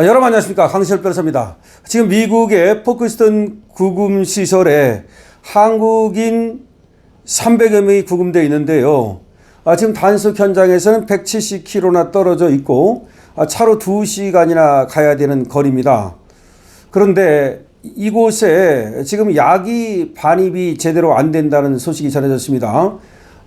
여러분 안녕하십니까. 강시철 변호사입니다. 지금 미국의 포크스턴 구금시설에 한국인 300여 명이 구금되어 있는데요. 지금 단속 현장에서는 170km나 떨어져 있고 차로 2시간이나 가야 되는 거리입니다. 그런데 이곳에 지금 약이 반입이 제대로 안 된다는 소식이 전해졌습니다.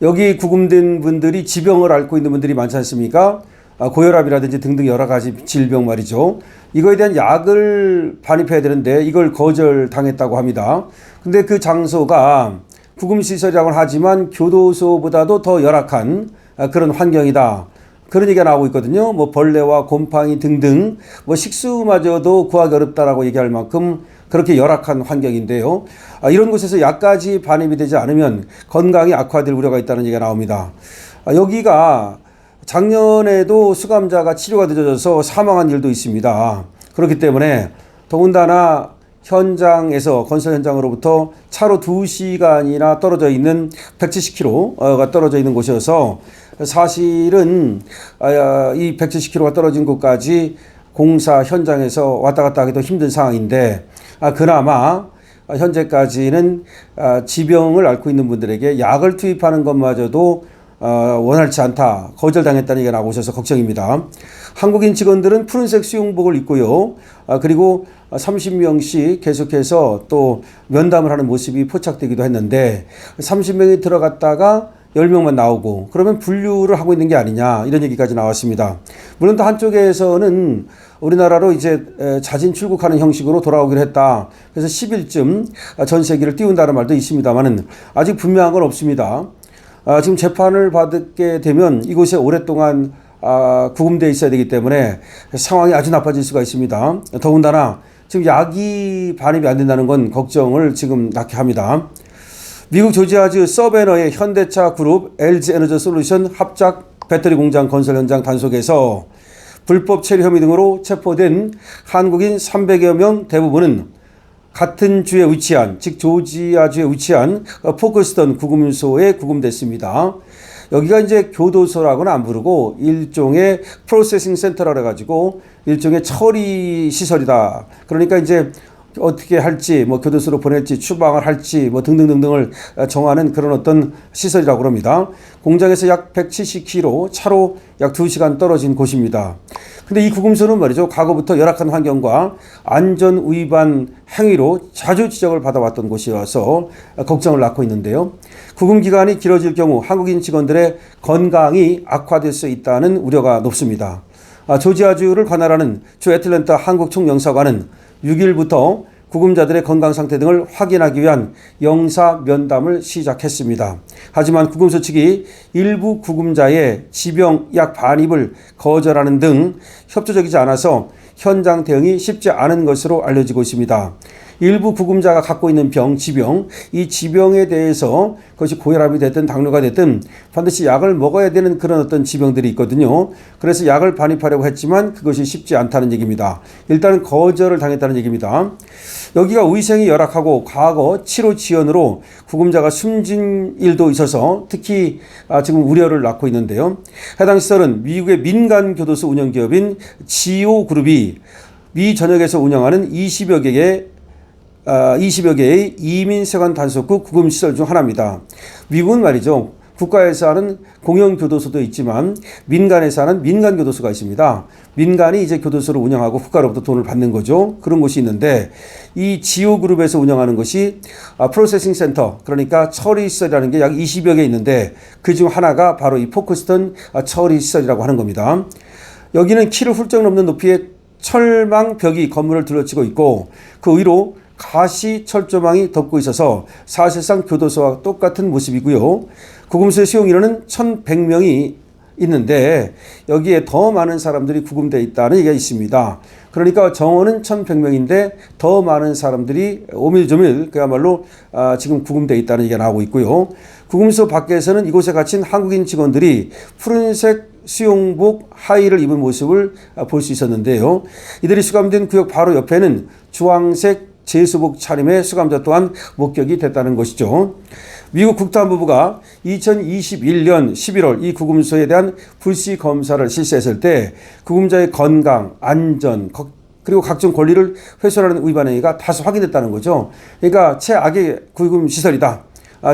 여기 구금된 분들이 지병을 앓고 있는 분들이 많지 않습니까? 고혈압이라든지 등등 여러 가지 질병 말이죠. 이거에 대한 약을 반입해야 되는데 이걸 거절당했다고 합니다. 근데 그 장소가 구금시설이라고는 하지만 교도소보다도 더 열악한 그런 환경이다. 그런 얘기가 나오고 있거든요. 뭐 벌레와 곰팡이 등등 식수마저도 구하기 어렵다라고 얘기할 만큼 그렇게 열악한 환경인데요. 이런 곳에서 약까지 반입이 되지 않으면 건강이 악화될 우려가 있다는 얘기가 나옵니다. 여기가 작년에도 수감자가 치료가 늦어져서 사망한 일도 있습니다. 그렇기 때문에 더군다나 현장에서 건설 현장으로부터 차로 2시간이나 떨어져 있는 170km가 떨어져 있는 곳이어서 사실은 이 170km가 떨어진 곳까지 공사 현장에서 왔다 갔다 하기도 힘든 상황인데 그나마 현재까지는 지병을 앓고 있는 분들에게 약을 투입하는 것마저도 원활치 않다, 거절당했다는 얘기가 나오고 있어서 걱정입니다. 한국인 직원들은 푸른색 수용복을 입고요. 그리고 30명씩 계속해서 또 면담을 하는 모습이 포착되기도 했는데 30명이 들어갔다가 10명만 나오고 그러면 분류를 하고 있는 게 아니냐 이런 얘기까지 나왔습니다. 물론 또 한쪽에서는 우리나라로 이제 자진 출국하는 형식으로 돌아오기로 했다. 그래서 10일쯤 전세기를 띄운다는 말도 있습니다만은 아직 분명한 건 없습니다. 지금 재판을 받게 되면 이곳에 오랫동안 구금되어 있어야 되기 때문에 상황이 아주 나빠질 수가 있습니다. 더군다나 지금 약이 반입이 안 된다는 건 걱정을 지금 낳게 합니다. 미국 조지아주 서베너의 현대차 그룹 LG 에너지 솔루션 합작 배터리 공장 건설 현장 단속에서 불법 체류 혐의 등으로 체포된 한국인 300여 명 대부분은 같은 주에 위치한, 즉 조지아주에 위치한 포크스턴 구금소에 구금됐습니다. 여기가 이제 교도소라고는 안 부르고 일종의 프로세싱 센터라 해가지고 일종의 처리 시설이다. 그러니까 이제 어떻게 할지, 교도소로 보낼지, 추방을 할지, 등등등등을 정하는 그런 어떤 시설이라고 합니다. 공장에서 약 170km, 차로 약 2시간 떨어진 곳입니다. 근데 이 구금소는 말이죠. 과거부터 열악한 환경과 안전 위반 행위로 자주 지적을 받아왔던 곳이어서 걱정을 낳고 있는데요. 구금 기간이 길어질 경우 한국인 직원들의 건강이 악화될 수 있다는 우려가 높습니다. 조지아주를 관할하는 주 애틀랜타 한국 총영사관은 6일부터 구금자들의 건강 상태 등을 확인하기 위한 영사 면담을 시작했습니다. 하지만 구금소 측이 일부 구금자의 지병 약 반입을 거절하는 등 협조적이지 않아서 현장 대응이 쉽지 않은 것으로 알려지고 있습니다. 일부 구금자가 갖고 있는 지병, 이 지병에 대해서 그것이 고혈압이 됐든 당뇨가 됐든 반드시 약을 먹어야 되는 그런 어떤 지병들이 있거든요. 그래서 약을 반입하려고 했지만 그것이 쉽지 않다는 얘기입니다. 일단은 거절을 당했다는 얘기입니다. 여기가 위생이 열악하고 과거 치료 지연으로 구금자가 숨진 일도 있어서 특히 지금 우려를 낳고 있는데요. 해당 시설은 미국의 민간 교도소 운영기업인 지오 그룹이 미 전역에서 운영하는 20여 개의 이민세관 단속국 구금시설 중 하나입니다. 미국은 말이죠. 국가에서 하는 공영교도소도 있지만 민간에서 하는 민간교도소가 있습니다. 민간이 이제 교도소를 운영하고 국가로부터 돈을 받는 거죠. 그런 곳이 있는데 이 지오그룹에서 운영하는 것이 프로세싱 센터, 그러니까 처리시설이라는 게 약 20여 개 있는데 그중 하나가 바로 이 포크스턴 처리시설이라고 하는 겁니다. 여기는 키를 훌쩍 넘는 높이의 철망 벽이 건물을 둘러치고 있고 그 위로 가시 철조망이 덮고 있어서 사실상 교도소와 똑같은 모습이고요. 구금소의 수용 인원은 1,100명이 있는데 여기에 더 많은 사람들이 구금되어 있다는 얘기가 있습니다. 그러니까 정원은 1,100명인데 더 많은 사람들이 오밀조밀 그야말로 지금 구금되어 있다는 얘기가 나오고 있고요. 구금소 밖에서는 이곳에 갇힌 한국인 직원들이 푸른색 수용복 하의를 입은 모습을 볼 수 있었는데요. 이들이 수감된 구역 바로 옆에는 주황색 제수복 차림의 수감자 또한 목격이 됐다는 것이죠. 미국 국토안보부가 2021년 11월 이 구금소에 대한 불시 검사를 실시했을 때 구금자의 건강, 안전, 그리고 각종 권리를 훼손하는 위반 행위가 다수 확인됐다는 거죠. 그러니까 최악의 구금 시설이다.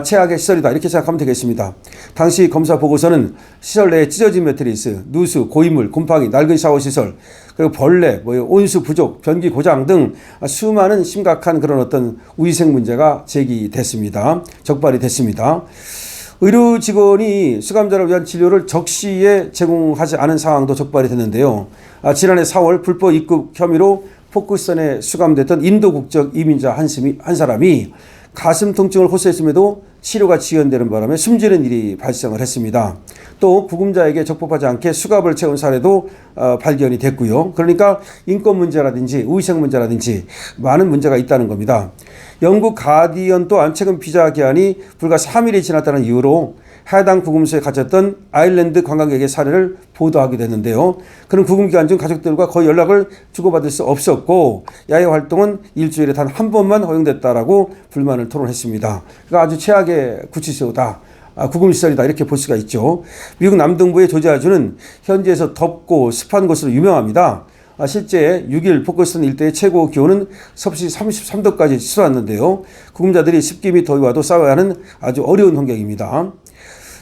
최악의 시설이다. 이렇게 생각하면 되겠습니다. 당시 검사 보고서는 시설 내에 찢어진 매트리스, 누수, 고이물, 곰팡이, 낡은 샤워 시설, 그리고 벌레, 온수 부족, 변기 고장 등 수많은 심각한 그런 어떤 위생 문제가 제기됐습니다. 적발이 됐습니다. 의료 직원이 수감자를 위한 진료를 적시에 제공하지 않은 상황도 적발이 됐는데요. 지난해 4월 불법 입국 혐의로 포크스턴에 수감됐던 인도 국적 이민자 한 사람이 가슴 통증을 호소했음에도 치료가 지연되는 바람에 숨지는 일이 발생을 했습니다. 또 구금자에게 적법하지 않게 수갑을 채운 사례도 발견이 됐고요. 그러니까 인권 문제라든지 위생 문제라든지 많은 문제가 있다는 겁니다. 영국 가디언 또한 최근 비자 기한이 불과 3일이 지났다는 이유로 해당 구금소에 갇혔던 아일랜드 관광객의 사례를 보도하기도 했는데요. 그런 구금 기간 중 가족들과 거의 연락을 주고받을 수 없었고 야외 활동은 일주일에 단 한 번만 허용됐다라고 불만을 토론했습니다. 그러니까 아주 최악의 구치소다. 구금시설이다 이렇게 볼 수가 있죠. 미국 남동부의 조지아주는 현지에서 덥고 습한 곳으로 유명합니다. 실제 6일 포크스턴 일대의 최고 기온은 섭씨 33도까지 치솟았는데요. 구금자들이 습기 및 더위와도 싸워야 하는 아주 어려운 환경입니다.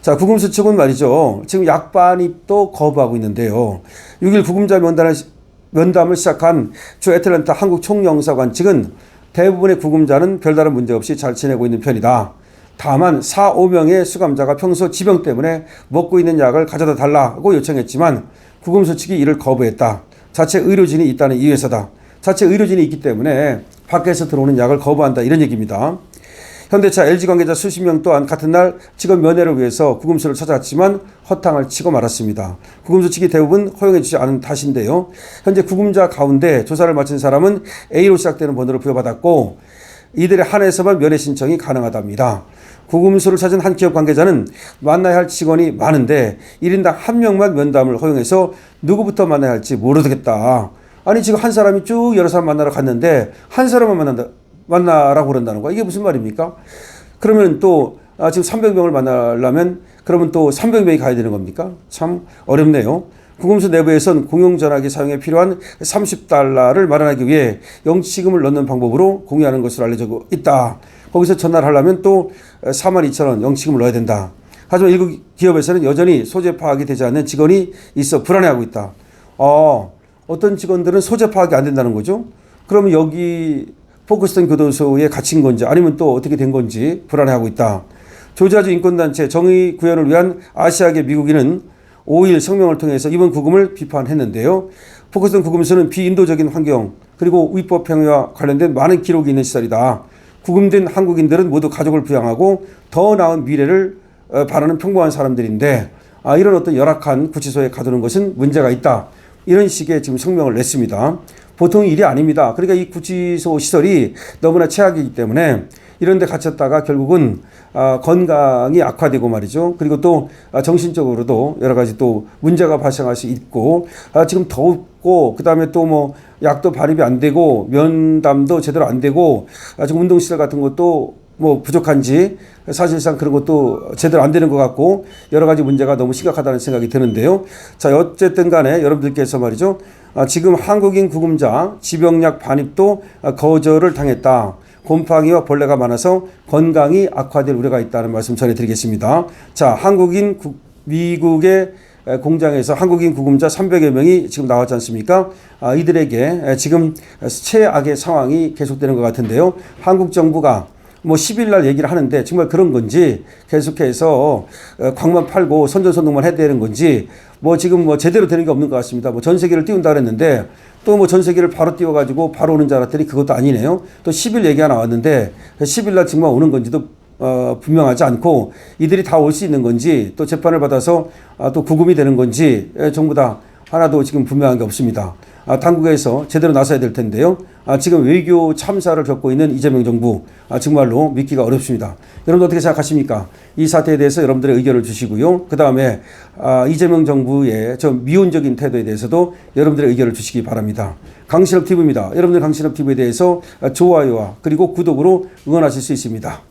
자, 구금소 측은 말이죠. 지금 약반입도 거부하고 있는데요. 6일 구금자 면담을 시작한 주 애틀랜타 한국 총영사관 측은 대부분의 구금자는 별다른 문제 없이 잘 지내고 있는 편이다. 다만 4, 5명의 수감자가 평소 지병 때문에 먹고 있는 약을 가져다 달라고 요청했지만 구금소 측이 이를 거부했다. 자체 의료진이 있다는 이유에서다. 자체 의료진이 있기 때문에 밖에서 들어오는 약을 거부한다. 이런 얘기입니다. 현대차 LG 관계자 수십 명 또한 같은 날 직원 면회를 위해서 구금소를 찾아갔지만 허탕을 치고 말았습니다. 구금소 측이 대부분 허용해주지 않은 탓인데요. 현재 구금자 가운데 조사를 마친 사람은 A로 시작되는 번호를 부여받았고 이들에 한해서만 면회 신청이 가능하답니다. 구금소를 찾은 한 기업 관계자는 만나야 할 직원이 많은데 1인당 한 명만 면담을 허용해서 누구부터 만나야 할지 모르겠다. 아니 지금 한 사람이 쭉 여러 사람 만나러 갔는데 한 사람만 만나라고 그런다는 거야. 이게 무슨 말입니까? 그러면 또 지금 300명을 만나려면 그러면 또 300명이 가야 되는 겁니까? 참 어렵네요. 구금소 내부에선 공용전화기 사용에 필요한 $30를 마련하기 위해 영치금을 넣는 방법으로 공유하는 것으로 알려져 있다. 거기서 전화를 하려면 또 42,000원 영치금을 넣어야 된다. 하지만 일부 기업에서는 여전히 소재 파악이 되지 않는 직원이 있어 불안해하고 있다. 어떤 직원들은 소재 파악이 안 된다는 거죠. 그러면 여기 포크스턴 교도소에 갇힌 건지 아니면 또 어떻게 된 건지 불안해하고 있다. 조지아주 인권단체 정의 구현을 위한 아시아계 미국인은 5일 성명을 통해서 이번 구금을 비판했는데요. 포크스턴 구금소는 비인도적인 환경 그리고 위법 행위와 관련된 많은 기록이 있는 시설이다. 구금된 한국인들은 모두 가족을 부양하고 더 나은 미래를 바라는 평범한 사람들인데 이런 어떤 열악한 구치소에 가두는 것은 문제가 있다. 이런 식의 지금 성명을 냈습니다. 보통 일이 아닙니다. 그러니까 이 구치소 시설이 너무나 최악이기 때문에 이런 데 갇혔다가 결국은 건강이 악화되고 말이죠. 그리고 또 정신적으로도 여러 가지 또 문제가 발생할 수 있고 지금 덥고 그다음에 또 뭐 약도 발입이 안 되고 면담도 제대로 안 되고 지금 운동시설 같은 것도 뭐 부족한지 사실상 그런 것도 제대로 안 되는 것 같고 여러 가지 문제가 너무 심각하다는 생각이 드는데요. 자, 어쨌든 간에 여러분들께서 말이죠. 지금 한국인 구금자 지병약 반입도 거절을 당했다. 곰팡이와 벌레가 많아서 건강이 악화될 우려가 있다는 말씀 전해드리겠습니다. 자, 미국의 공장에서 한국인 구금자 300여 명이 지금 나왔지 않습니까? 이들에게 지금 최악의 상황이 계속되는 것 같은데요. 한국 정부가 뭐 10일 날 얘기를 하는데 정말 그런 건지 계속해서 광만 팔고 선전선동만 해야 되는 건지 뭐 지금 뭐 제대로 되는 게 없는 것 같습니다. 뭐 전 세계를 띄운다 그랬는데 또 뭐 전 세계를 바로 띄워가지고 바로 오는 줄 알았더니 그것도 아니네요. 또 10일 얘기가 나왔는데 10일 날 정말 오는 건지도 분명하지 않고 이들이 다 올 수 있는 건지 또 재판을 받아서 또 구금이 되는 건지 전부 다 하나도 지금 분명한 게 없습니다. 당국에서 제대로 나서야 될 텐데요. 지금 외교 참사를 겪고 있는 이재명 정부 정말로 믿기가 어렵습니다. 여러분 어떻게 생각하십니까? 이 사태에 대해서 여러분들의 의견을 주시고요. 그 다음에 이재명 정부의 좀 미온적인 태도에 대해서도 여러분들의 의견을 주시기 바랍니다. 강신업 TV입니다. 여러분들 강신업 TV에 대해서 좋아요와 그리고 구독으로 응원하실 수 있습니다.